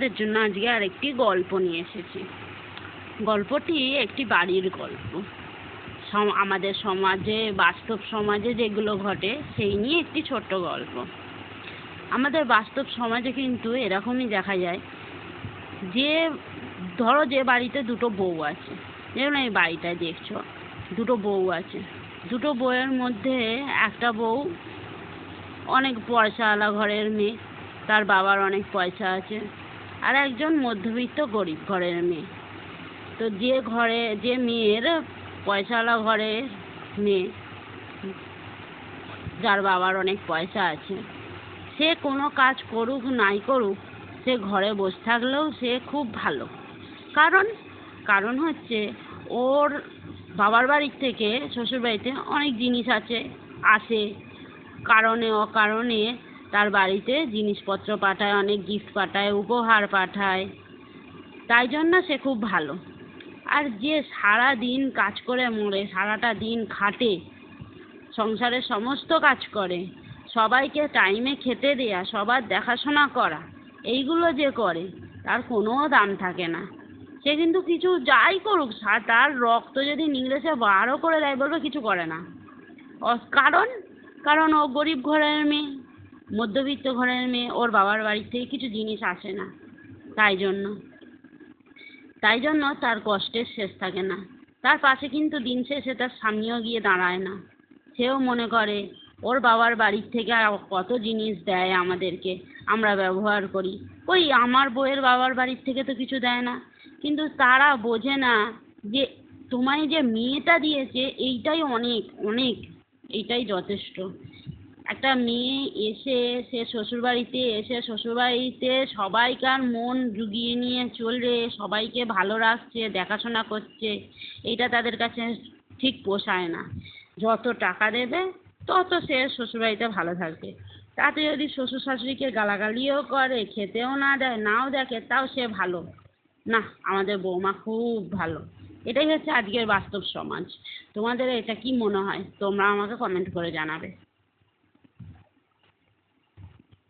এর জন্য আজকে আরেকটি গল্প নিয়ে এসেছি। গল্পটি একটি বাড়ির গল্প। আমাদের সমাজে, বাস্তব সমাজে যেগুলো ঘটে সেই নিয়ে একটি ছোট্ট গল্প। আমাদের বাস্তব সমাজে কিন্তু এরকমই দেখা যায় যে, ধরো যে বাড়িতে দুটো বউ আছে, যেমন এই বাড়িটায় দেখছো দুটো বউ আছে। দুটো বউয়ের মধ্যে একটা বউ অনেক পয়সাওয়ালা ঘরের মেয়ে, তার বাবার অনেক পয়সা আছে। আর একজন মধ্যবিত্ত গরিব ঘরের মেয়ে। তো যে মেয়ের পয়সাওয়ালা ঘরের মেয়ে, যার বাবার অনেক পয়সা আছে, সে কোনো কাজ করুক নাই করুক, সে ঘরে বসে থাকলেও সে খুব ভালো। কারণ হচ্ছে ওর বাবার বাড়ির থেকে শ্বশুর বাড়িতে অনেক জিনিস আসে, কারণে অকারণে তার বাড়িতে জিনিসপত্র পাঠায়, অনেক গিফট পাঠায়, উপহার পাঠায়, তাই জন্য সে খুব ভালো। আর যে সারা দিন কাজ করে মরে, সারাটা দিন খাটে, সংসারের সমস্ত কাজ করে, সবাইকে টাইমে খেতে দেয়া, সবার দেখাশোনা করা, এইগুলো যে করে তার কোনো দাম থাকে না। সে কিন্তু কিছু যাই করুক, তার রক্ত যদি নিংড়ে সে বারও করে দেয়, বলবে কিছু করে না। কারণ ও গরিব ঘরের মেয়ে, মধ্যবিত্ত ঘরের মেয়ে, ওর বাবার বাড়ি থেকে কিছু জিনিস আসে না, তাই জন্য তার কষ্টের শেষ থাকে না। তার পাশে কিন্তু দিন শেষে তার স্বামীও গিয়ে দাঁড়ায় না। সেও মনে করে ওর বাবার বাড়ির থেকে আর কত জিনিস দেয় আমাদেরকে, আমরা ব্যবহার করি, ওই আমার বউয়ের বাবার বাড়ির থেকে তো কিছু দেয় না। কিন্তু তারা বোঝে না যে তোমায় যে মেয়েটা দিয়েছে এইটাই অনেক অনেক, এইটাই যথেষ্ট। একটা মেয়ে সে শ্বশুরবাড়িতে শ্বশুরবাড়িতে সবাইকার মন জুগিয়ে নিয়ে চলবে, সবাইকে ভালো রাখছে, দেখাশোনা করছে, এটা তাদের কাছে ঠিক পোষায় না। যত টাকা দেবে তত সে শ্বশুরবাড়িতে ভালো থাকবে। তাতে যদি শ্বশুর শাশুড়িকে গালাগালিও করে, খেতেও না দেয়, নাও দেখে, তাও সে ভালো না, আমাদের বৌমা খুব ভালো। এটাই হচ্ছে আজকের বাস্তব সমাজ। তোমাদের এটা কি মনে হয়? তোমরা আমাকে কমেন্ট করে জানাবে।